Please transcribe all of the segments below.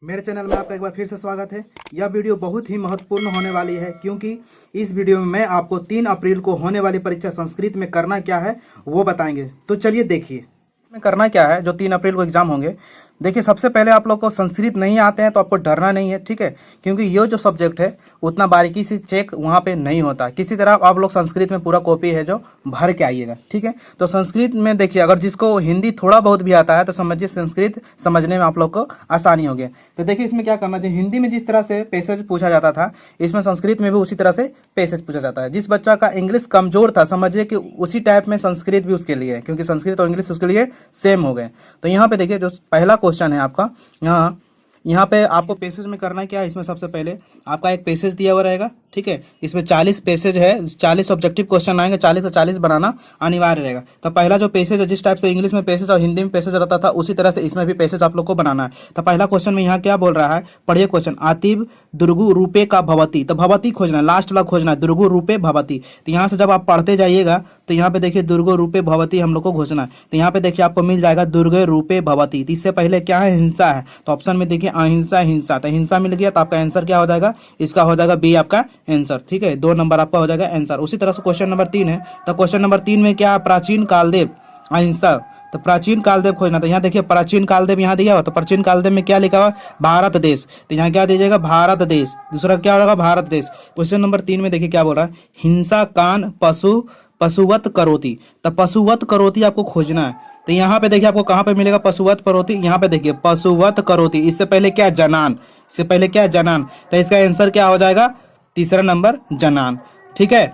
मेरे चैनल में आपका एक बार फिर से स्वागत है। यह वीडियो बहुत ही महत्वपूर्ण होने वाली है क्योंकि इस वीडियो में मैं आपको 3 अप्रैल को होने वाली परीक्षा संस्कृत में करना क्या है वो बताएंगे। तो चलिए देखिए में करना क्या है। जो 3 अप्रैल को एग्जाम होंगे, देखिए सबसे पहले आप लोग को संस्कृत नहीं आते हैं तो आपको डरना नहीं है, ठीक है, क्योंकि ये जो सब्जेक्ट है उतना बारीकी से चेक वहाँ पे नहीं होता। किसी तरह आप लोग संस्कृत में पूरा कॉपी है जो भर के आइएगा, ठीक है। तो संस्कृत में देखिए, अगर जिसको हिंदी थोड़ा बहुत भी आता है तो समझिए संस्कृत समझने में आप लोग को आसानी होगी। तो देखिए इसमें क्या करना चाहिए, हिंदी में जिस तरह से पैसेज पूछा जाता था इसमें संस्कृत में भी उसी तरह से पैसेज पूछा जाता है। जिस बच्चा का इंग्लिश कमजोर था समझिए कि उसी टाइप में संस्कृत भी उसके लिए है, क्योंकि संस्कृत और इंग्लिश उसके लिए सेम हो गए। तो यहाँ पे देखिए जो पहला क्वेश्चन है आपका, यहाँ पे आपको पैसेज में करना क्या है। इसमें सबसे पहले आपका एक पैसेज दिया हुआ रहेगा, ठीक है। इसमें 40 पैसेज है, 40 ऑब्जेक्टिव क्वेश्चन आएंगे, 40 से 40 बनाना अनिवार्य रहेगा। तो पहला जो पैसेज है, जिस टाइप से इंग्लिश में पैसेज और हिंदी में पैसेज रहता था उसी तरह से इसमें भी पैसेज आप लोग को बनाना है। तो पहला क्वेश्चन में यहाँ क्या बोल रहा है, पढ़िए क्वेश्चन। आतिव दुर्गु रूपे का भवती, तो भवती खोजना है, लास्ट वाला खोजना है, दुर्गु रूपे भवती। तो यहाँ से जब आप पढ़ते जाइएगा तो यहाँ पे देखिए दुर्गो रूपे भवती हम लोग को घोषणा है। तो यहाँ पे देखिए आपको मिल जाएगा दुर्गे रूपे भवती। तो इससे पहले क्या है, हिंसा है, तो ऑप्शन में देखिए अहिंसा हिंसा। तो हिंसा मिल गया तो आपका आंसर क्या हो जाएगा, इसका हो जाएगा बी आपका आंसर, ठीक है। 2 नंबर आपका हो जाएगा आंसर। उसी तरह से क्वेश्चन नंबर 3 है, तो क्वेश्चन नंबर 3 में क्या, प्राचीन कालदेव अहिंसा। तो प्राचीन कालदेव खोजना। तो यहाँ देखिए प्राचीन कालदेव यहाँ दिया हुआ, तो प्राचीन कालदेव में क्या लिखा हुआ, भारत देश। तो यहाँ क्या दीजिएगा, भारत देश। दूसरा क्या होगा, भारत देश। क्वेश्चन नंबर 3 में देखिए क्या बोल रहा है, हिंसा कान पशुवत करोति। तो पशुवत करोति आपको खोजना है। तो यहाँ पे देखिए आपको कहाँ पे मिलेगा पशुवत करोति, यहाँ पे देखिए पशुवत करोति। इससे पहले क्या, जनान, इससे पहले क्या, जनान। तो इसका आंसर क्या हो जाएगा, तीसरा नंबर जनान, ठीक है।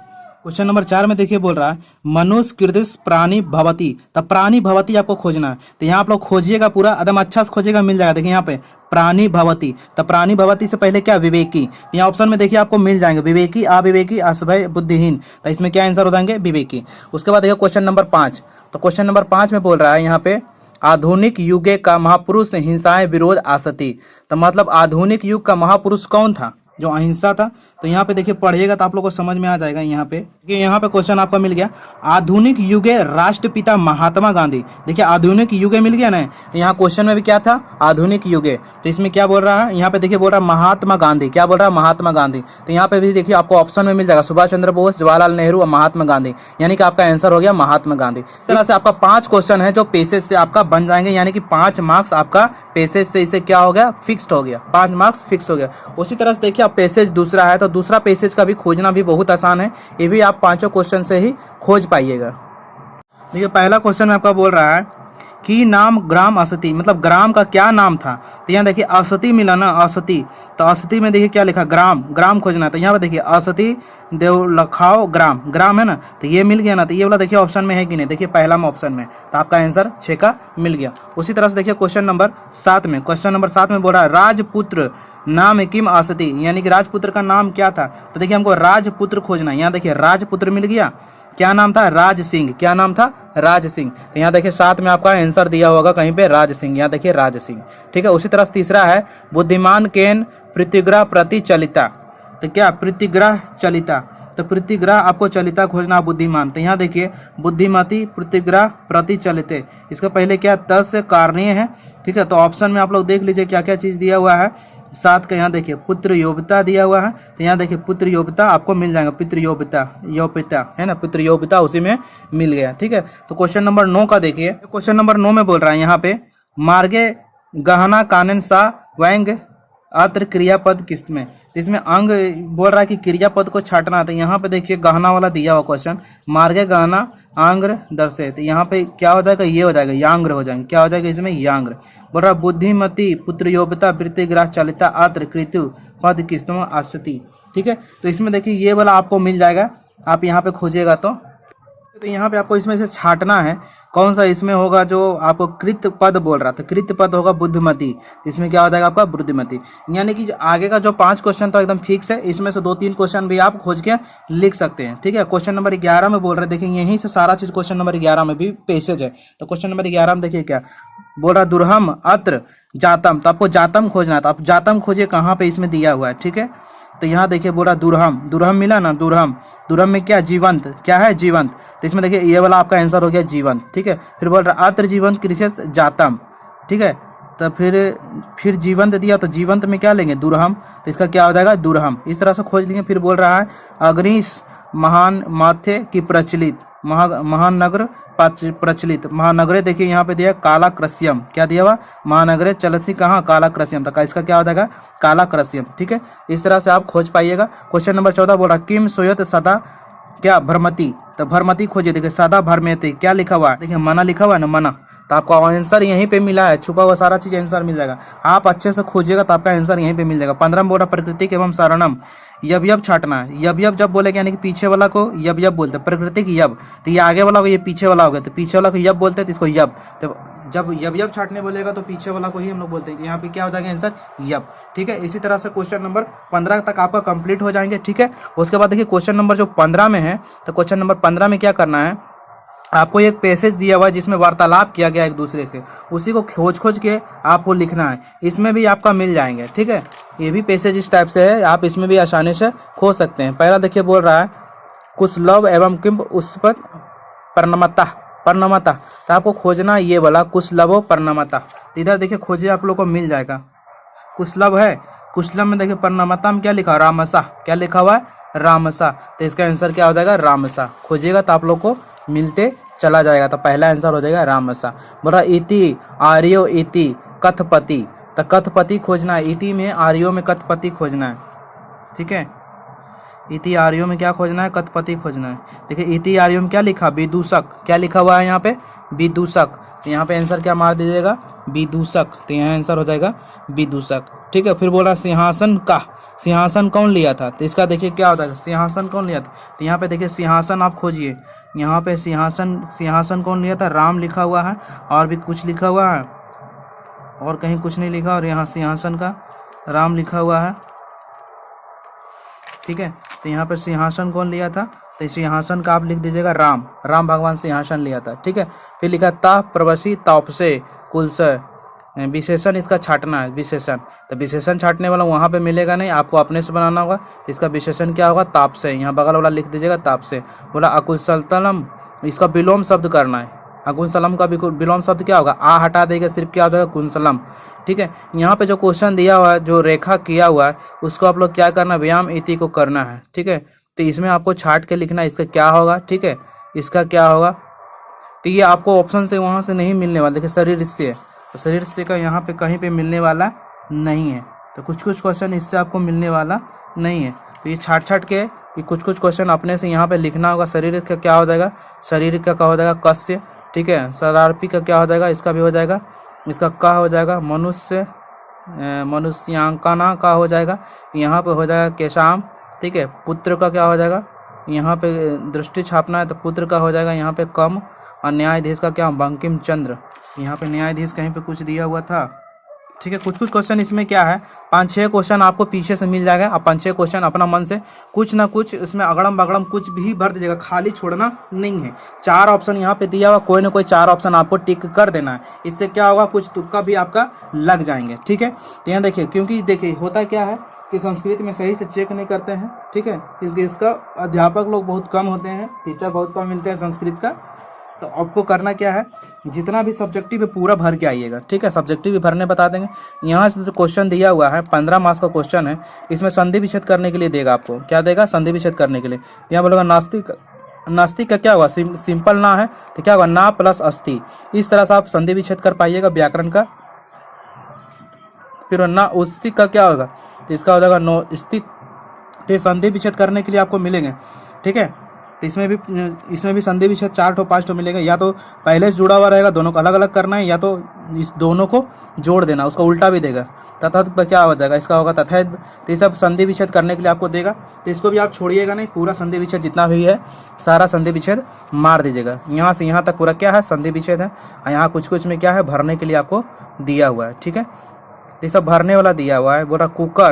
क्वेश्चन नंबर 4 में देखिए बोल रहा है मनुष्य कृतिस प्राणी भवती। तब प्राणी भवती आपको खोजना है। तो यहाँ आप लोग खोजिएगा, पूरा एकदम अच्छा से खोजिएगा, मिल जाएगा। देखिए यहाँ पे प्राणी भवती। तो प्राणी भवती से पहले क्या, विवेकी। यहाँ ऑप्शन में देखिए आपको मिल जाएंगे विवेकी, अविवेकी, असभय, बुद्धिहीन। तो इसमें क्या आंसर हो जाएंगे, विवेकी। उसके बाद देखिए क्वेश्चन नंबर 5। तो क्वेश्चन नंबर 5 में बोल रहा है यहाँ पे आधुनिक युगे का महापुरुष हिंसाएं विरोध आसती। तो मतलब आधुनिक युग का महापुरुष कौन था, जो अहिंसा था। तो यहाँ पे देखिए पढ़िएगा तो आप लोग को समझ में आ जाएगा। यहाँ पे क्वेश्चन आपका मिल गया, आधुनिक युगे राष्ट्रपिता महात्मा गांधी। देखिए आधुनिक युगे मिल गया ना, तो यहाँ क्वेश्चन में भी क्या था, आधुनिक युगे। तो इसमें क्या बोल रहा है, यहाँ पे देखिए बोल रहा है महात्मा गांधी। क्या बोल रहा है, महात्मा गांधी। तो यहाँ पे भी देखिए आपको ऑप्शन में मिल जाएगा सुभाष चंद्र बोस, जवाहरलाल नेहरू और महात्मा गांधी, यानी कि आपका आंसर हो गया महात्मा गांधी। इस तरह से आपका 5 क्वेश्चन है जो पेसेज से आपका बन जाएंगे, यानी कि 5 मार्क्स आपका पेसेज से इसे क्या हो गया, फिक्स्ड हो गया, 5 मार्क्स फिक्स हो गया। उसी तरह से देखिए आप पेसेज दूसरा है, तो दूसरा पेसेज का भी खोजना भी बहुत आसान है, ये भी आप 5 क्वेश्चन से ही खोज पाइएगा। देखिए पहला क्वेश्चन में आपका बोल रहा है कि नाम ग्राम असती, मतलब ग्राम का क्या नाम था। तो यहाँ देखिए असती मिला ना, असती। तो असती में देखिए क्या लिखा, ग्राम, ग्राम खोजना। तो यहाँ पे देखिए असती देवलखाओ ग्राम, ग्राम है ना, तो ये मिल गया ना। तो ये वाला देखिए ऑप्शन में है कि नहीं, देखिए पहला में ऑप्शन में, तो आपका आंसर 6 का मिल गया। उसी तरह से देखिए क्वेश्चन नंबर 7 में, क्वेश्चन नंबर 7 में बोल रहा है राजपुत्र नाम किम आसती, यानी कि राजपुत्र का नाम क्या था। तो देखिए हमको राजपुत्र खोजना है। यहाँ देखिए राजपुत्र मिल गया, क्या नाम था, राज सिंह। क्या नाम था, राज सिंह। तो यहाँ देखिए 7 में आपका आंसर दिया होगा कहीं पे राज सिंह, यहाँ देखिए राज सिंह, ठीक है। उसी तरह से तीसरा है बुद्धिमान केन प्रतिग्रह प्रति चलिता। तो क्या, प्रतिग्रह चलिता। तो प्रतिग्रह आपको चलिता खोजना, बुद्धिमान। तो यहाँ देखिए बुद्धिमती प्रतिग्रह प्रति चलिते, इसका पहले क्या, तस् कारणीय है, ठीक है। तो ऑप्शन में आप लोग देख लीजिए क्या क्या चीज दिया हुआ है। 7 का यहाँ देखिए पुत्र योग्यता दिया हुआ है, तो यहाँ देखिए पुत्र योग्यता आपको मिल जाएगा, पितृ योग्यता है ना, पितृ योग्यता उसी में मिल गया, ठीक है। तो क्वेश्चन नंबर 9 का देखिए, क्वेश्चन नंबर 9 में बोल रहा है यहाँ पे मार्गे गहना कानन सा व्यंग अत्र क्रियापद किस्त में। तो इसमें अंग बोल रहा है कि क्रियापद को छाटना। तो यहाँ पे देखिए गहना वाला दिया हुआ क्वेश्चन, मार्गे गहना आंग्र दर्शे। तो यहाँ पे क्या हो जाएगा, ये हो जाएगा यांग्र हो जाएंगे, क्या हो जाएगा इसमें, यांग्र। बोल रहा बुद्धिमती पुत्र योग्यता वृत्तिग्रह चलिता अत्र कृतु पद किस्तम असती, ठीक है। तो इसमें देखिए ये वाला आपको मिल जाएगा, आप यहाँ पे खोजिएगा तो यहाँ पे आपको इसमें से छाटना है कौन सा इसमें होगा जो आपको कृत पद बोल रहा था। कृत पद होगा बुद्धिमती, इसमें क्या हो जाएगा आपका बुद्धिमती। यानी कि आगे का जो 5 क्वेश्चन तो एकदम फिक्स है, इसमें से 2-3 क्वेश्चन भी आप खोज के लिख सकते हैं, ठीक है। क्वेश्चन नंबर 11 में बोल रहे देखिए यहीं से सारा चीज क्वेश्चन नंबर 11 में भी पेसेज है। तो क्वेश्चन नंबर 11 में देखिए क्या बोल रहा, दुर्हम अत्र जातम। तो आपको जातम खोजना है, तो आप जातम खोजिए कहाँ पे इसमें दिया हुआ है, ठीक है। तो यहाँ देखिए बोल रहा दुर्हम, दुर्हम मिला ना, दुर्हम, दुर्हम में क्या, जीवंत, क्या है, जीवंत। तो इसमें देखिए ये वाला आपका आंसर हो गया जीवंत, ठीक है। फिर बोल रहा अत्र जीवंत कृषि जातम, ठीक है। तो फिर जीवंत दिया तो जीवंत में क्या लेंगे, दुर्हम, तो इसका क्या हो जाएगा, दुर्हम। इस तरह से खोज लेंगे। फिर बोल रहा है अग्निश महान माथे की प्रचलित, महानगर प्रचलित, महानगरे देखिए यहाँ पे दिया काला क्रस्यम, क्या दिया हुआ, महानगरे चलसी कहाँ, काला क्रस्यम, तो इसका क्या हो जाएगा, काला क्रस्यम। ठीक है, इस तरह से आप खोज पाइएगा। क्वेश्चन नंबर 14 बोल रहा किम सोयत सदा क्या भरमती, तो भरमती खोजिए। देखिए सदा भरमती क्या लिखा हुआ है, देखिए मना लिखा हुआ है ना, मना, तो आपका आंसर यहीं पे मिला है, छुपा हुआ सारा चीज आंसर मिल जाएगा। आप अच्छे से खोजिएगा तो आपका आंसर यहीं पे मिल जाएगा। 15 में बोल रहा प्रकृतिक एवं सारणम, यब यब छाटना है। यब यब जब बोलेगे यानी कि पीछे वाला को यब यब बोलते हैं, प्रकृतिक यब, तो ये आगे वाला को, ये पीछे वाला हो गया, तो पीछे वाला को यब बोलते हैं, तो इसको यब, तो जब यब यब छाटने बोलेगा तो पीछे वाला को ही हम लोग बोलते हैं। यहाँ पे क्या हो जाएगा आंसर, यब। ठीक है, इसी तरह से क्वेश्चन नंबर 15 तक आपका कंप्लीट हो जाएंगे। ठीक है, उसके बाद देखिए क्वेश्चन नंबर जो 15 में है, तो क्वेश्चन नंबर 15 में क्या करना है, आपको एक पैसेज दिया हुआ है जिसमें वार्तालाप किया गया एक दूसरे से, उसी को खोज के आपको लिखना है। इसमें भी आपका मिल जाएंगे। ठीक है, ये भी पैसेज इस टाइप से है, आप इसमें भी आसानी से खोज सकते हैं। पहला देखिए बोल रहा है कुशलभ एवं किंब उस पर पर्णमता, पर्णमता, तो आपको खोजना ये वाला कुशलभो पर्णमता। इधर देखिए खोजिए, आप लोग को मिल जाएगा। कुशलभ है, कुशलभ में देखिए पर्णमता में क्या लिखा, रामसा, क्या लिखा हुआ है, रामसा, तो इसका आंसर क्या हो जाएगा, रामसा। खोजिएगा तो आप लोग को मिलते चला जाएगा, तो पहला आंसर हो जाएगा रामसा। बोला इति आर्यो इति कथपति, तो कथपति खोजना है, इति में आर्यो में कथपति खोजना है। ठीक है, इति आर्यो में क्या खोजना है, कथपति खोजना है। देखिए इति आर्यो में क्या लिखा, विदूषक, क्या लिखा हुआ है यहाँ पे, विदूषक, तो यहाँ पे आंसर क्या मार दीजिएगा, विदूषक, तो यहाँ आंसर हो जाएगा विदूषक। ठीक है, फिर बोला सिंहासन का, सिंहासन कौन लिया था, तो इसका देखिए क्या होता है, सिंहासन कौन लिया था, तो यहाँ पे देखिए सिंहासन आप खोजिए, यहाँ पे सिंहासन कौन लिया था, राम लिखा हुआ है, और भी कुछ लिखा हुआ है, और कहीं कुछ नहीं लिखा, और यहाँ सिंहासन का राम लिखा हुआ है। ठीक है, तो यहाँ पे सिंहासन कौन लिया था, तो सिंहासन का आप लिख दीजिएगा राम, राम भगवान सिंहासन लिया था। ठीक है, फिर लिखा ता प्रवसी तापसे कुलसे, विशेषण इसका छाटना है, विशेषण, तो विशेषण छाटने वाला वहाँ पे मिलेगा नहीं, आपको अपने से बनाना होगा। तो इसका विशेषण क्या होगा, ताप से, यहाँ बगल वाला लिख दीजिएगा ताप से। बोला अकुशलतलम, इसका विलोम शब्द करना है, अकुशलम का विलोम शब्द क्या होगा, आ हटा देगा, सिर्फ क्या हो जाएगा, कुंसलम। ठीक है, यहाँ पे जो क्वेश्चन दिया हुआ है, जो रेखा किया हुआ है, उसको आप लोग क्या करना, व्यायाम इति को करना है। ठीक है, तो इसमें आपको छाट के लिखना है, इसका क्या होगा। ठीक है, इसका क्या होगा, तो ये आपको ऑप्शन से वहाँ से नहीं मिलने वाला। देखिए शरीर से, तो शरीर से का यहाँ पे कहीं पे मिलने वाला नहीं है, तो कुछ कुछ क्वेश्चन इससे आपको मिलने वाला नहीं है। तो ये छाट के ये कुछ क्वेश्चन अपने से यहाँ पे लिखना होगा। शरीर का क्या हो जाएगा, शरीर का क्या हो जाएगा, कस्य। ठीक है, शरारपी का क्या हो जाएगा, इसका भी हो जाएगा, इसका का हो जाएगा, मनुष्य, मनुष्यांकना का हो जाएगा, यहाँ पे हो जाएगा केशाम। ठीक है, पुत्र का क्या हो जाएगा, यहाँ पे दृष्टि छापना है तो पुत्र का हो जाएगा यहाँ पे कम, और न्यायाधीश का क्या, बंकिम चंद्र, यहाँ पे न्यायाधीश कहीं पे कुछ दिया हुआ था। ठीक है, कुछ क्वेश्चन इसमें क्या है, 5-6 क्वेश्चन आपको पीछे से मिल जाएगा। आप 5-6 क्वेश्चन अपना मन से कुछ ना कुछ इसमें अगड़म बगड़म कुछ भी भर दीजिएगा, खाली छोड़ना नहीं है। 4 ऑप्शन यहाँ पे दिया हुआ, कोई ना कोई 4 ऑप्शन आपको टिक कर देना है। इससे क्या होगा, कुछ तुक्का भी आपका लग जाएंगे। ठीक है, तो यहाँ देखिए, क्योंकि देखिए होता क्या है कि संस्कृत में सही से चेक नहीं करते हैं। ठीक है, क्योंकि इसका अध्यापक लोग बहुत कम होते हैं, टीचर बहुत कम मिलते हैं संस्कृत का। तो आपको करना क्या है, जितना भी सब्जेक्टिव है पूरा भर के आइएगा। ठीक है, सब्जेक्टिव भी भरने बता देंगे। यहाँ से जो क्वेश्चन दिया हुआ है 15 मार्क्स का क्वेश्चन है, इसमें संधि विच्छेद करने के लिए देगा आपको, क्या देगा, संधि विच्छेद करने के लिए। यहाँ बोलेगा नास्तिक, नास्तिक का क्या होगा, सिंपल ना है तो क्या होगा, ना प्लस अस्थि। इस तरह से आप संधि विच्छेद कर पाइएगा व्याकरण का। फिर ना उस्तिक का क्या होगा, तो इसका हो जाएगा नो स्थित। तो संधि विच्छेद करने के लिए आपको मिलेंगे। ठीक है, तो इसमें भी संधि विच्छेद 4-5 मिलेगा। या तो पहले से जुड़ा हुआ रहेगा, दोनों को अलग अलग करना है, या तो इस दोनों को जोड़ देना, उसका उल्टा भी देगा। तथा पर क्या हो जाएगा, इसका होगा तथा। तो ये सब संधि विच्छेद करने के लिए आपको देगा। तो इसको भी आप छोड़िएगा नहीं, पूरा संधि विच्छेद जितना भी है सारा संधि विच्छेद मार दीजिएगा। यहाँ से यहाँ तक पूरा क्या है, संधि विच्छेद है। और यहाँ कुछ में क्या है, भरने के लिए आपको दिया हुआ है। ठीक है, तो ये सब भरने वाला दिया हुआ है। बोल रहा कुकर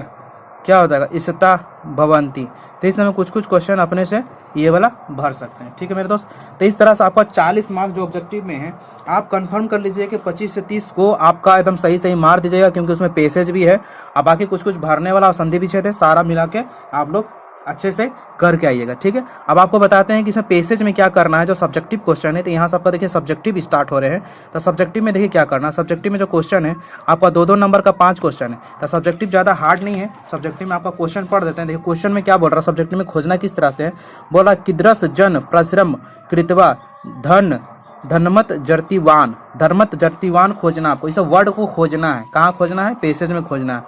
क्या हो जाएगा, इसता भवंती। तो इसमें कुछ क्वेश्चन अपने से ये वाला भर सकते हैं। ठीक है मेरे दोस्त, तो इस तरह से आपका 40 मार्क्स जो ऑब्जेक्टिव में है, आप कंफर्म कर लीजिए कि 25 से 30 को आपका एकदम सही मार दीजिएगा, क्योंकि उसमें पेसेज भी है और बाकी कुछ भरने वाला और संधि विच्छेद है, सारा मिला के आप लोग अच्छे से करके आइएगा, ठीक है। अब आपको बताते हैं कि इसमें पैसेज में क्या करना है, जो सब्जेक्टिव क्वेश्चन है। तो यहाँ से आपका देखिए सब्जेक्टिव स्टार्ट हो रहे हैं। तो सब्जेक्टिव में देखिए क्या करना है। सब्जेक्टिव में जो क्वेश्चन है आपका 2-2 नंबर का 5 क्वेश्चन है। तो सब्जेक्टिव ज़्यादा हार्ड नहीं है। सब्जेक्टिव में आपका क्वेश्चन पढ़ देते हैं। देखिए क्वेश्चन में क्या बोल रहा है, सब्जेक्टिव में खोजना किस तरह से है। बोला किद्रस जन प्रश्रम कृतवा धन धनमत जर्तीवान, धर्मत जर्तीवान खोजना आपको। इस वर्ड को खोजना है। कहाँ खोजना है, पैसेज में खोजना है।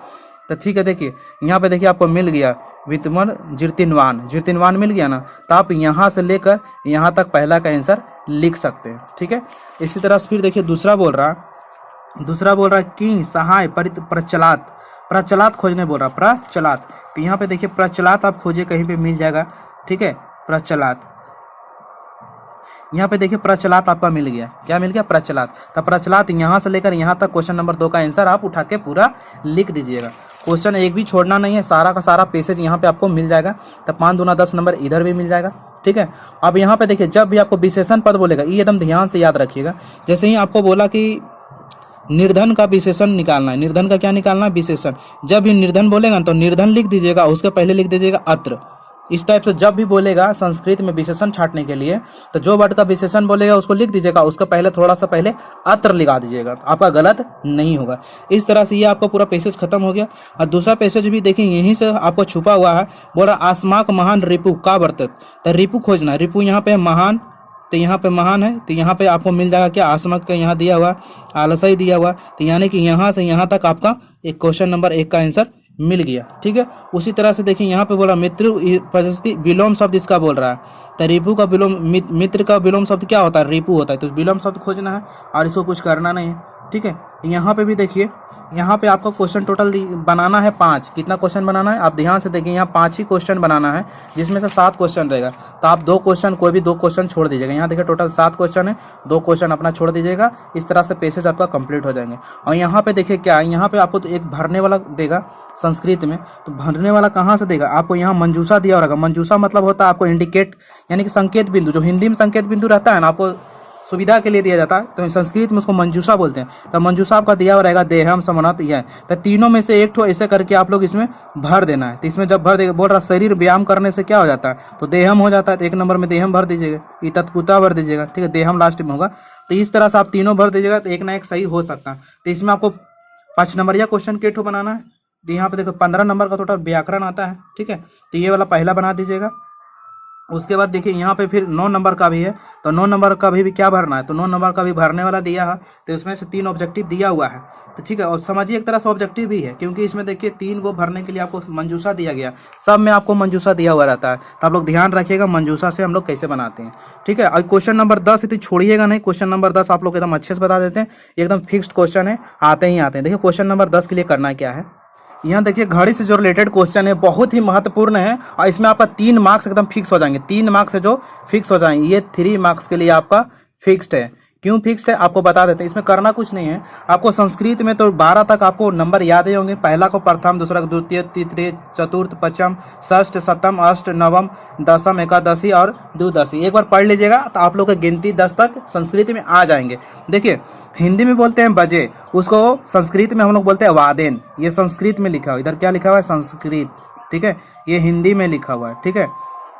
तो ठीक है, देखिए यहाँ पे देखिए आपको मिल गया वितमन जीर्तिनवान मिल गया ना। तो आप यहाँ से लेकर यहाँ तक पहला का आंसर लिख सकते हैं, ठीक है। इसी तरह से फिर देखिए दूसरा बोल रहा है कि सहाय प्रचलात खोजने बोल रहा, प्रचलात। तो यहाँ पे देखिए प्रचलात आप खोजे, कहीं पे मिल जाएगा, ठीक है। प्रचलात, यहाँ पे देखिए प्रचलात आपका मिल गया। क्या मिल गया, प्रचलात। तो प्रचलात यहाँ से लेकर यहाँ तक क्वेश्चन नंबर 2 का आंसर आप उठा के पूरा लिख दीजिएगा। क्वेश्चन एक भी छोड़ना नहीं है, सारा का सारा पैसेज यहाँ पे आपको मिल जाएगा। तो 5 दूना 10 नंबर इधर भी मिल जाएगा, ठीक है। अब यहाँ पे देखिए जब भी आपको विशेषण पद बोलेगा, ये एकदम ध्यान से याद रखिएगा। जैसे ही आपको बोला कि निर्धन का विशेषण निकालना है, निर्धन का क्या निकालना है, विशेषण। जब भी निर्धन बोलेगा तो निर्धन लिख दीजिएगा, उसके पहले लिख दीजिएगा अत्र। इस टाइप से जब भी बोलेगा संस्कृत में विशेषण छांटने के लिए, तो जो वर्ड का विशेषण बोलेगा उसको लिख दीजिएगा, उसका पहले थोड़ा सा पहले अत्र लगा दीजिएगा, आपका गलत नहीं होगा। इस तरह से ये आपका पूरा पैसेज खत्म हो गया। और दूसरा पैसेज भी देखिए यहीं से आपको छुपा हुआ है। बोल रहा आसमाक महान रिपु का वर्तक। तो रिपु खोजना, रिपु यहाँ पे महान, तो यहाँ पे महान है। तो यहाँ पे आपको मिल जाएगा क्या, आसमाक का यहाँ दिया हुआ, आलसाई दिया हुआ। तो यानी कि यहाँ से यहाँ तक आपका एक क्वेश्चन नंबर 1 का आंसर मिल गया, ठीक है। उसी तरह से देखिए यहाँ पे बोला मित्र प्रशस्ति विलोम शब्द इसका बोल रहा है। तो रिपु का विलोम, मित्र का विलोम शब्द क्या होता है, रिपु होता है। तो विलोम शब्द खोजना है और इसको कुछ करना नहीं है, ठीक है। यहाँ पे भी देखिए, यहाँ पे आपका क्वेश्चन टोटल बनाना है 5। कितना क्वेश्चन बनाना है, आप ध्यान से देखिए, यहाँ 5 ही क्वेश्चन बनाना है, जिसमें से 7 क्वेश्चन रहेगा। तो आप 2 क्वेश्चन, कोई भी 2 क्वेश्चन छोड़ दीजिएगा। यहाँ देखिए टोटल 7 क्वेश्चन है, 2 क्वेश्चन अपना छोड़ दीजिएगा। इस तरह से पैसेज आपका कंप्लीट हो जाएंगे। और यहाँ पे देखिए क्या है, यहाँ पे आपको तो एक भरने वाला देगा संस्कृत में। तो भरने वाला कहाँ से देगा, आपको यहाँ मंजूषा दिया रहेगा। मंजूषा मतलब होता है आपको इंडिकेट, यानी कि संकेत बिंदु। जो हिंदी में संकेत बिंदु रहता है ना, आपको सुविधा के लिए दिया जाता है, तो संस्कृत में उसको मंजूषा बोलते हैं। तो मंजूषा आपका दिया हुआ रहेगा देहम समनत यह। तो तीनों में से एक ठो ऐसे करके आप लोग इसमें भर देना है। तो इसमें जब भर देगा, बोल रहा शरीर व्यायाम करने से क्या हो जाता है, तो देहम हो जाता है। तो 1 नंबर में देहम भर दीजिएगा, ये तत्पुता भर दीजिएगा, ठीक है। देहम लास्ट में होगा। तो इस तरह से आप तीनों भर दीजिएगा, तो एक ना एक सही हो सकता है। तो इसमें आपको 5 नंबर क्वेश्चन के ठो बनाना है। तो यहाँ पे देखो 15 नंबर का टोटल व्याकरण आता है, ठीक है। तो ये वाला पहला बना दीजिएगा। उसके बाद देखिए यहाँ पे फिर 9 नंबर का भी है। तो 9 नंबर का भी क्या भरना है, तो 9 नंबर का भी भरने वाला दिया है। तो इसमें से 3 ऑब्जेक्टिव दिया हुआ है, तो ठीक है। और समझिए एक तरह से ऑब्जेक्टिव भी है, क्योंकि इसमें देखिए 3 को भरने के लिए आपको मंजूषा दिया गया। सब में आपको मंजूषा दिया हुआ रहता है। तो आप लोग ध्यान रखिएगा मंजूषा से हम लोग कैसे बनाते हैं, ठीक है। और क्वेश्चन नंबर 10 इतनी छोड़िएगा नहीं। क्वेश्चन नंबर 10 आप लोग एकदम अच्छे से बता देते हैं, एकदम फिक्स्ड क्वेश्चन है, आते ही आते हैं। देखिए क्वेश्चन नंबर 10 के लिए करना क्या है, यहाँ देखिए घड़ी से जो रिलेटेड क्वेश्चन है बहुत ही महत्वपूर्ण है। और इसमें आपका 3 मार्क्स एकदम फिक्स हो जाएंगे। 3 मार्क्स है जो फिक्स हो जाएंगे। ये 3 मार्क्स के लिए आपका फिक्स्ड है। क्यों फिक्स्ड है आपको बता देते हैं। इसमें करना कुछ नहीं है। आपको संस्कृत में तो 12 तक आपको नंबर याद ही होंगे। पहला को प्रथम, दूसरा को द्वितीय, तृतीय, चतुर्थ, पंचम, षष्ठ, सप्तम, अष्ट, नवम, दशम, एकादशी और द्वादशी। एक बार पढ़ लीजिएगा तो आप लोग की गिनती 10 तक संस्कृत में आ जाएंगे। देखिए हिंदी में बोलते हैं बजे, उसको संस्कृत में हम लोग बोलते हैं वादेन। ये संस्कृत में लिखा हुआ, इधर क्या लिखा हुआ है, संस्कृत, ठीक है। ये हिंदी में लिखा हुआ है, ठीक है।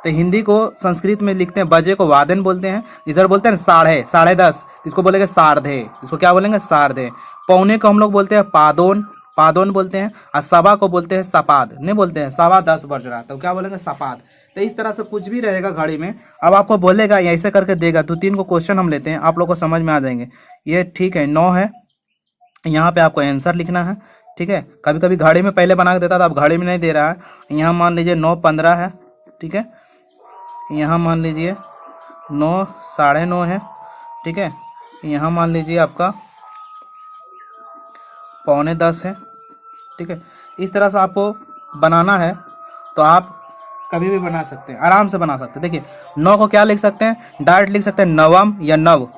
तो हिंदी को संस्कृत में लिखते हैं, बजे को वादन बोलते हैं। इधर बोलते हैं साढ़े, 10:30, इसको बोलेंगे सार्धे। इसको क्या बोलेंगे, सार्धे। पौने को हम लोग बोलते हैं पादोन, पादोन बोलते हैं। और सवा को बोलते हैं सपाद, नहीं बोलते हैं 10:15 बज रहा, तो क्या बोलेंगे, सपाद। तो इस तरह से कुछ भी रहेगा घड़ी में। अब आपको बोलेगा ऐसे करके देगा। 2-3 को क्वेश्चन हम लेते हैं, आप लोग को समझ में आ जाएंगे। ये ठीक है 9 है, यहाँ पे आपको आंसर लिखना है, ठीक है। कभी कभी घड़ी में पहले बना के देता था, अब घड़ी में नहीं दे रहा है। यहाँ मान लीजिए 9:15 है, ठीक है। यहाँ मान लीजिए 9, 9:30 है, ठीक है। यहाँ मान लीजिए आपका 9:45 है, ठीक है। इस तरह से आपको बनाना है, तो आप कभी भी बना सकते हैं, आराम से बना सकते हैं। देखिए 9 को क्या लिख सकते हैं, डायरेक्ट लिख सकते हैं नवम या नव,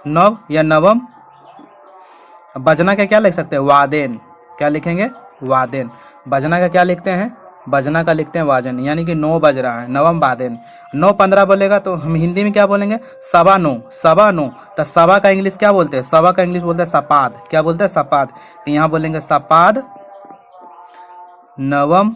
नव या नवम। बजना का क्या लिख सकते हैं, वादेन। क्या लिखेंगे, वादेन। बजना का क्या लिखते हैं, बजना का लिखते हैं वाजन, यानी कि 9 बज रहा है, नवम वादेन। 9:15 बोलेगा तो हम हिंदी में क्या बोलेंगे, 9:15, 9:15। तो सवा का इंग्लिश क्या बोलते हैं, सवा का इंग्लिश बोलते हैं सपाद। क्या बोलते हैं, सपाद। तो यहाँ बोलेंगे सपाद नवम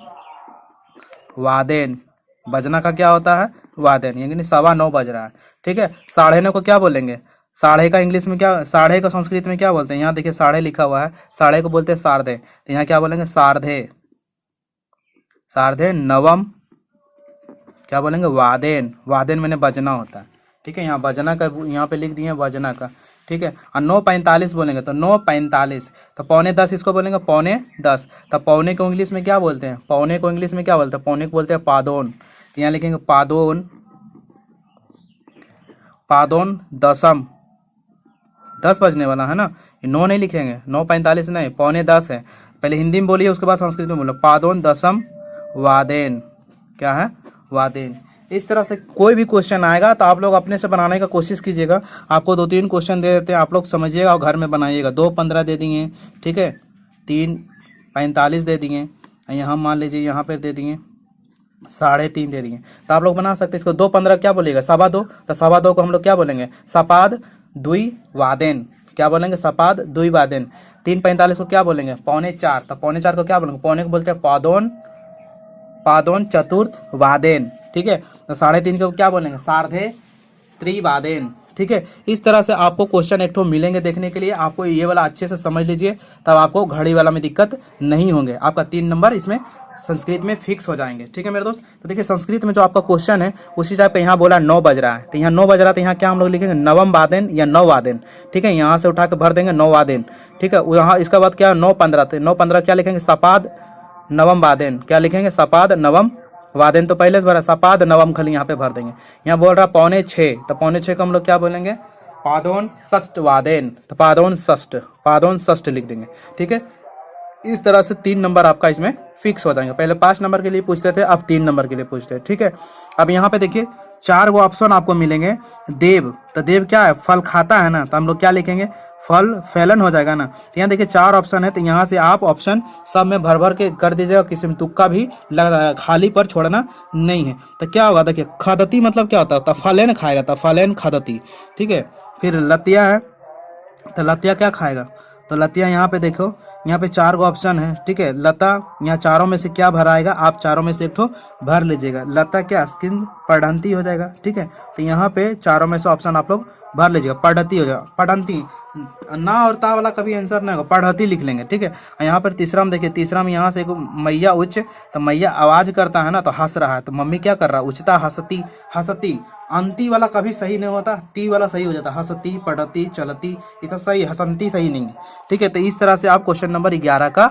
वादेन, बजना का क्या होता है, वादन, यानी 9:15 बज रहा है। ठीक है, 9:30 को क्या बोलेंगे, साढ़े का इंग्लिश में क्या, साढ़े का संस्कृत में क्या बोलते हैं, यहाँ देखिए साढ़े लिखा हुआ है, साढ़े को बोलते हैं सार्धे, तो यहाँ क्या बोलेंगे, सार्धे। सार्धे नवम क्या बोलेंगे, वादेन। वादेन मैंने बजना होता है। ठीक है, यहाँ बजना का यहाँ पे लिख दिए बजना का। ठीक है, और 9:45 बोलेंगे तो 9:45, तो 9:45 इसको बोलेंगे 9:45। तो पौने को इंग्लिश में क्या बोलते हैं, पौने को इंग्लिश में क्या बोलते हैं, पौने को बोलते हैं पादोन। तो यहाँ लिखेंगे पादोन, पादोन दसम, 10 बजने वाला है ना, 9 नहीं लिखेंगे, 9:45 नहीं, 9:45 है। पहले हिंदी में बोलिए, उसके बाद संस्कृत में बोलो, पादोन दसम वादेन। क्या है, वादेन। इस तरह से कोई भी क्वेश्चन आएगा तो आप लोग अपने से बनाने का कोशिश कीजिएगा। आपको 2-3 क्वेश्चन दे देते हैं, आप लोग समझिएगा और घर में बनाइएगा। 2:15 दे दिए, ठीक है, 3:45 दे दिए, यहाँ मान लीजिए यहाँ पर दे दिए 3:30 दे दिए, तो आप लोग बना सकते हैं। इसको 2:15 क्या बोलिएगा, 2:15, तो 2:15 को हम लोग क्या बोलेंगे, सपाद द्वि वादेन। क्या बोलेंगे, सपाद द्वि वादेन। 3:45 को क्या बोलेंगे, 3:45, तो 3:45 को क्या बोलेंगे, पौने को बोलते हैं पादोन, पादोन चतुर्थ वादेन। ठीक है, तो 3:30 को क्या बोलेंगे, सार्धे त्रिवादेन। ठीक है, इस तरह से आपको क्वेश्चन एक ठो मिलेंगे देखने के लिए। आपको ये वाला अच्छे से समझ लीजिए, तब आपको घड़ी वाला में दिक्कत नहीं होंगे। आपका 3 नंबर इसमें संस्कृत में फिक्स हो जाएंगे। ठीक है मेरे दोस्त, तो देखिए संस्कृत में जो आपका क्वेश्चन है उसी टाइप का यहाँ बोला 9 बज रहा है, तो यहाँ 9 बज रहा है, तो यहाँ क्या हम लोग लिखेंगे, नवम वादेन या 9 वादेन। ठीक है, यहाँ से उठा के भर देंगे 9 वादेन। ठीक है, यहाँ इसके बाद क्या 9:15, तो 9:15 क्या लिखेंगे, सपाद नवम वादेन। क्या लिखेंगे, सपाद नवम वादेन, तो पहले से भरा, सपाद नवम खाली यहाँ पे भर देंगे। यहाँ बोल रहा 5:45, तो 5:45 को हम लोग क्या बोलेंगे, पादोन षष्ठ वादेन, तो पादोन षष्ठ, पादोन षष्ठ लिख देंगे। ठीक है, इस तरह से 3 नंबर आपका इसमें फिक्स हो जाएंगे। पहले 5 नंबर के लिए पूछते थे, अब 3 नंबर के लिए पूछते हैं। ठीक है, अब यहाँ पे देखिए 4 वो ऑप्शन आपको मिलेंगे। देव, तो देव क्या है, फल खाता है ना, तो हम लोग क्या लिखेंगे, फल फैलन हो जाएगा ना। तो यहाँ देखिए 4 ऑप्शन है, तो यहाँ से आप ऑप्शन सब में भर भर के कर दीजिएगा, किसी में तुक्का भी लगा, खाली पर छोड़ना नहीं है। तो क्या होगा, देखिए खदती मतलब क्या होता है, फलेन खाएगा, तो फलेन खदती। ठीक है, फिर लतिया है, तो लतिया क्या खाएगा, तो लतिया यहाँ पे देखो, यहाँ पे 4 ऑप्शन है। ठीक है, लता, यहाँ चारों में से क्या भराएगा, आप चारों में से एक ठो भर लीजिएगा। लता क्या, स्किन पढ़ंती हो जाएगा। ठीक है, तो यहाँ पे चारों में से ऑप्शन आप लोग भर लीजिएगा, पढ़ती हो जाएगा, पढ़ंती ना और ता वाला कभी आंसर नहीं होगा, पढ़ती लिख लेंगे। ठीक है, यहाँ पर तीसरा में देखिए, तीसरा में यहाँ से एक मैया उच्च, तो मैया आवाज करता है ना, तो हंस रहा है, तो मम्मी क्या कर रहा है, उच्चता हंसती, हंसती। अंती वाला कभी सही नहीं होता, ती वाला सही हो जाता, हंसती, पढ़ती, चलती, ये सब सही, हंसती सही नहीं है। ठीक है, तो इस तरह से आप क्वेश्चन नंबर 11 का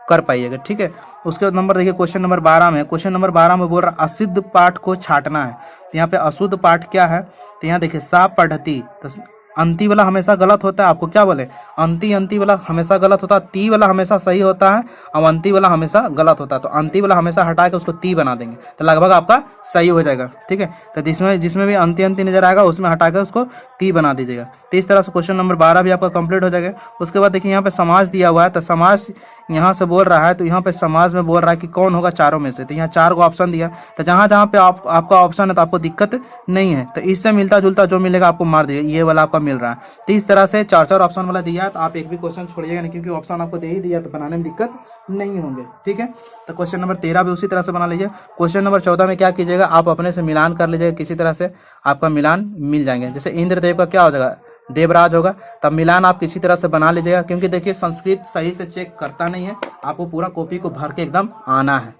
कर पाइएगा। ठीक है, उसके नंबर देखिए क्वेश्चन नंबर 12 में, क्वेश्चन नंबर 12 में बोल रहा अशुद्ध पाठ को छाटना है। तो यहाँ पे अशुद्ध पाठ क्या है, तो यहाँ देखिए सा पढ़ती, तो अंति वाला हमेशा गलत होता है। आपको क्या बोले, अंति, अंति वाला हमेशा गलत होता है, ती वाला हमेशा सही होता है, और अंति वाला हमेशा गलत होता है। तो अंति वाला हमेशा हटा के उसको ती बना देंगे, तो लगभग आपका सही हो जाएगा। ठीक है, तो जिसमें भी अंति अंति नजर आएगा उसमें हटा के उसको ती बना दीजिएगा। तो इस तरह से क्वेश्चन नंबर 12 भी आपका कंप्लीट हो जाएगा। उसके बाद देखिए यहाँ पे समाज दिया हुआ है, तो समाज यहाँ से बोल रहा है, तो यहाँ पे समाज में बोल रहा है कि कौन होगा चारों में से। तो यहाँ 4 ऑप्शन दिया, तो जहाँ जहाँ पे आपका ऑप्शन है तो आपको दिक्कत नहीं है, तो इससे मिलता जुलता जो मिलेगा आपको मार दीजिए, ये वाला आपका मिल रहा है। तो इस तरह से 4 ऑप्शन वाला दिया है, तो आप एक भी क्वेश्चन छोड़िएगा नहीं, क्योंकि ऑप्शन आपको दे ही दिया, तो बनाने में दिक्कत नहीं होंगे। ठीक है, तो क्वेश्चन नंबर 13 भी उसी तरह से बना लीजिए। क्वेश्चन नंबर 14 में क्या कीजिएगा, आप अपने से मिलान कर लीजिएगा, किसी तरह से आपका मिलान मिल जाएंगे। जैसे इंद्रदेव का क्या हो जाएगा, देवराज होगा, तब मिलान आप किसी तरह से बना लीजिएगा, क्योंकि देखिए संस्कृत सही से चेक करता नहीं है, आपको पूरा कॉपी को भर के एकदम आना है।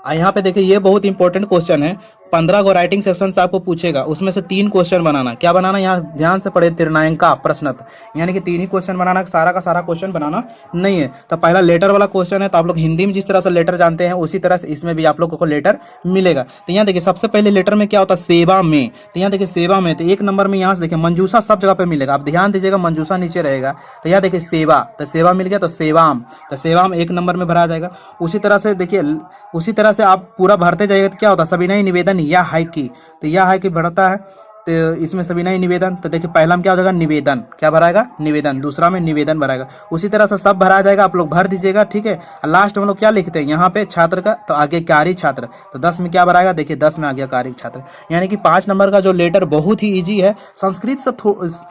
यहाँ पे देखिए ये बहुत इंपॉर्टेंट क्वेश्चन है, 15 गो राइटिंग सेक्शन से आपको पूछेगा, उसमें से 3 क्वेश्चन बनाना। क्या बनाना, यहाँ ध्यान से पढ़े, निर्णायका प्रश्न, यानी कि 3 ही क्वेश्चन बनाना, सारा का सारा क्वेश्चन बनाना नहीं है। तो पहला लेटर वाला क्वेश्चन है, तो आप लोग हिंदी में जिस तरह से लेटर जानते हैं उसी तरह से इसमें भी आप लोगों को लेटर मिलेगा। तो यहाँ देखिए सबसे पहले लेटर में क्या होता है, सेवा में। तो यहाँ देखिए सेवा में, तो 1 नंबर में यहाँ से देखिए मंजूषा सब जगह पे मिलेगा, आप ध्यान दीजिएगा, मंजूषा नीचे रहेगा। तो यहाँ देखिए सेवा, तो सेवा मिल गया, तो सेवाम, तो सेवाम 1 नंबर में भरा जाएगा। उसी तरह से देखिए, उसी तरह से आप पूरा भरते जाइएगा, तो क्या होता है, सविनय निवेदन या है की, तो यह है कि बढ़ता है, तो इसमें सविनय निवेदन, तो देखिए पहला में क्या हो जाएगा, निवेदन, क्या भराएगा, निवेदन, दूसरा में निवेदन भराएगा। उसी तरह से सब भरा जाएगा, आप लोग भर दीजिएगा। ठीक है, लास्ट में हम लोग क्या लिखते हैं यहाँ पे, छात्र का, तो आज्ञाकारी छात्र, तो 10 में क्या भराएगा, देखिए 10 में आज्ञाकारी छात्र। यानी कि 5 नंबर का जो लेटर बहुत ही ईजी है, संस्कृत से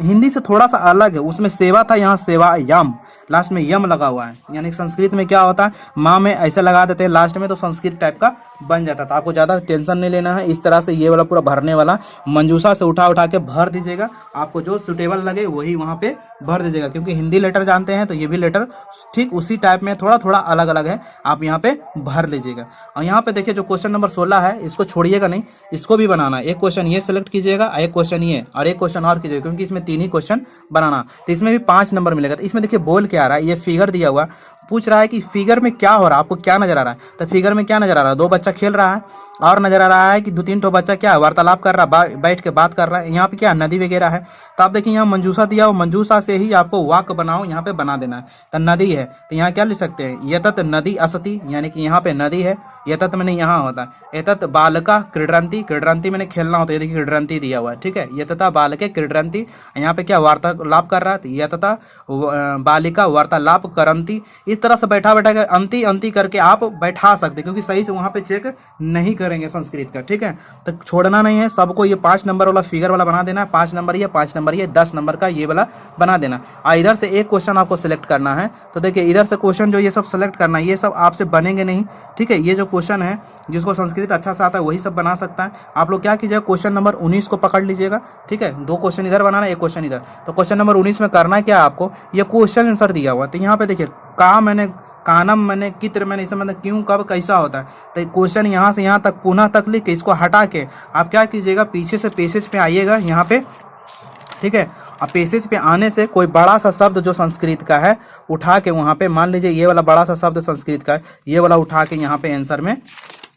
हिंदी से थोड़ा सा अलग है, उसमें सेवा था, यहाँ सेवायाम, लास्ट में यम लगा हुआ है, यानी संस्कृत में क्या होता है, माँ में ऐसे लगा देते हैं लास्ट में तो संस्कृत टाइप का बन जाता था। आपको ज़्यादा टेंशन नहीं लेना है। इस तरह से ये वाला पूरा भरने वाला मंजूसा से उठा उठा के भर दीजिएगा। आपको जो सुटेबल लगे वही वहाँ पे भर दीजिएगा, क्योंकि हिंदी लेटर जानते हैं तो ये भी लेटर ठीक उसी टाइप में थोड़ा थोड़ा अलग अलग है, आप यहाँ पे भर लीजिएगा। और यहाँ पे देखिए जो क्वेश्चन नंबर 16 है इसको छोड़िएगा नहीं, इसको भी बनाना है। एक क्वेश्चन ये सिलेक्ट कीजिएगा, एक क्वेश्चन ये और एक क्वेश्चन और कीजिएगा, क्योंकि इसमें 3 ही क्वेश्चन बनाना, तो इसमें भी 5 नंबर मिलेगा। तो इसमें देखिए बोल क्या आ रहा है, ये फिगर दिया हुआ पूछ रहा है कि फिगर में क्या हो रहा है, आपको क्या नजर आ रहा है। तो फिगर में क्या नजर आ रहा है, 2 बच्चा खेल रहा है और नजर आ रहा है कि 2-3 ठो बच्चा क्या वार्तालाप कर रहा है, बैठ के बात कर रहा है। यहाँ पे क्या नदी वगैरह है, तो आप देखिए यहाँ मंजूसा दिया हो, मंजूसा से ही आपको वाक्य बनाओ यहाँ पे बना देना है। तो नदी है तो यहाँ क्या लिख सकते हैं, यतत नदी असति, यानी कि यहाँ पे नदी है। यतत मैंने यहाँ होता है, एतत बालका क्रीडंती, क्रीडंती मैंने खेलना होता है, देखिए क्रीडंती दिया हुआ है, ठीक है। यतता बालके क्रीडंती, यहाँ पे क्या वार्तालाप कर रहा है, यतता बालिका वार्तालाप करंती। इस तरह से बैठा बैठा के अंति अंति करके आप बैठा सकते हैं, क्योंकि सही से वहाँ पे चेक नहीं करेंगे संस्कृत का, ठीक है। तो छोड़ना नहीं है, सबको ये 5 नंबर वाला फिगर वाला बना देना है। 5 नंबर ये, 5 नंबर ये, 10 नंबर का ये वाला बना देना। और इधर से एक क्वेश्चन आपको सिलेक्ट करना है। तो देखिए इधर से क्वेश्चन जो ये सब सिलेक्ट करना है, ये सब आपसे बनेंगे नहीं, ठीक है। ये जो क्वेश्चन है जिसको संस्कृत अच्छा से आता है वही सब बना सकता है। आप लोग क्या कीजिएगा, क्वेश्चन नंबर 19 को पकड़ लीजिएगा, ठीक है। 2 क्वेश्चन इधर बनाना, 1 क्वेश्चन इधर। तो क्वेश्चन नंबर 19 में करना क्या है आपको, ये क्वेश्चन आंसर दिया हुआ। तो यहाँ पे देखिए कानम मैंने कित्र मैंने इसे मतलब क्यों कब कैसा होता है। तो क्वेश्चन यहाँ से यहाँ तक पुनः तक लिख के इसको हटा के आप क्या कीजिएगा, पीछे से पेसेज पे आइएगा यहाँ पे, ठीक है। और पेसेज पे आने से कोई बड़ा सा शब्द जो संस्कृत का है उठा के वहाँ पे, मान लीजिए ये वाला बड़ा सा शब्द संस्कृत का है, ये वाला उठा के यहाँ पे आंसर में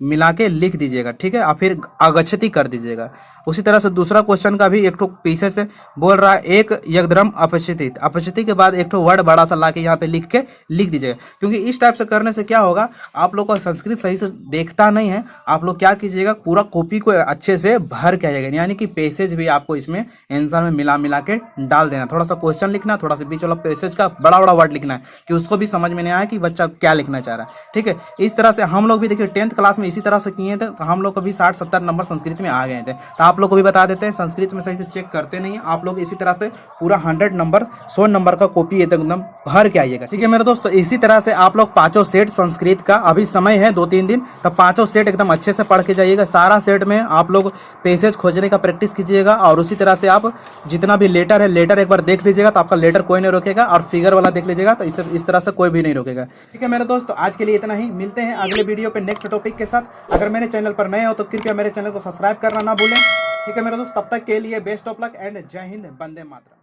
मिला के लिख दीजिएगा, ठीक है। और फिर अगच्छति कर दीजिएगा। उसी तरह से दूसरा क्वेश्चन का भी एक ठो पीछे से बोल रहा है, एक यगद्रम अपचिति, अपचिति के बाद एक ठो वर्ड बड़ा सा ला के यहाँ पे लिख के लिख दीजिएगा। क्योंकि इस टाइप से करने से क्या होगा, आप लोग का संस्कृत सही से देखता नहीं है। आप लोग क्या कीजिएगा, पूरा कॉपी को अच्छे से भर के आइएगा, यानी कि पेसेज भी आपको इसमें आंसर में मिला मिला के डाल देना। थोड़ा सा क्वेश्चन लिखना, थोड़ा सा बीच वाला पेसेज का बड़ा बड़ा वर्ड लिखना है कि उसको भी समझ में नहीं आया कि बच्चा क्या लिखना चाह रहा है, ठीक है। इस तरह से हम लोग भी देखिए 10th क्लास में इसी तरह से किए थे, तो हम लोग को भी 60-70 नंबर संस्कृत में आ गए थे। तो आप लोग को भी बता देते हैं, संस्कृत में सही से चेक करते नहीं है आप लोग। इसी तरह से पूरा 100 नंबर 100 नंबर का कॉपी एकदम भर के आइएगा, ठीक है मेरे दोस्तों। इसी तरह से आप लोग 5 सेट संस्कृत का, अभी समय है 2-3 दिन, तो 5 सेट एकदम अच्छे से पढ़ के जाइएगा। सारा सेट में आप लोग पेसेज खोजने का प्रैक्टिस कीजिएगा। और उसी तरह से आप जितना भी लेटर है, लेटर एक बार देख लीजिएगा तो आपका लेटर कोई नहीं रोकेगा। और फिगर वाला देख लीजिएगा तो इस तरह से कोई भी नहीं रोकेगा, ठीक है मेरे दोस्तों। आज के लिए इतना ही, मिलते हैं अगले वीडियो पे नेक्स्ट टॉपिक के साथ। अगर मेरे चैनल पर नए हो तो कृपया मेरे चैनल को सब्सक्राइब करना ना भूलें, ठीक है मेरे दोस्त। तब तक के लिए बेस्ट ऑफ लक एंड जय हिंद, वंदे मातरम।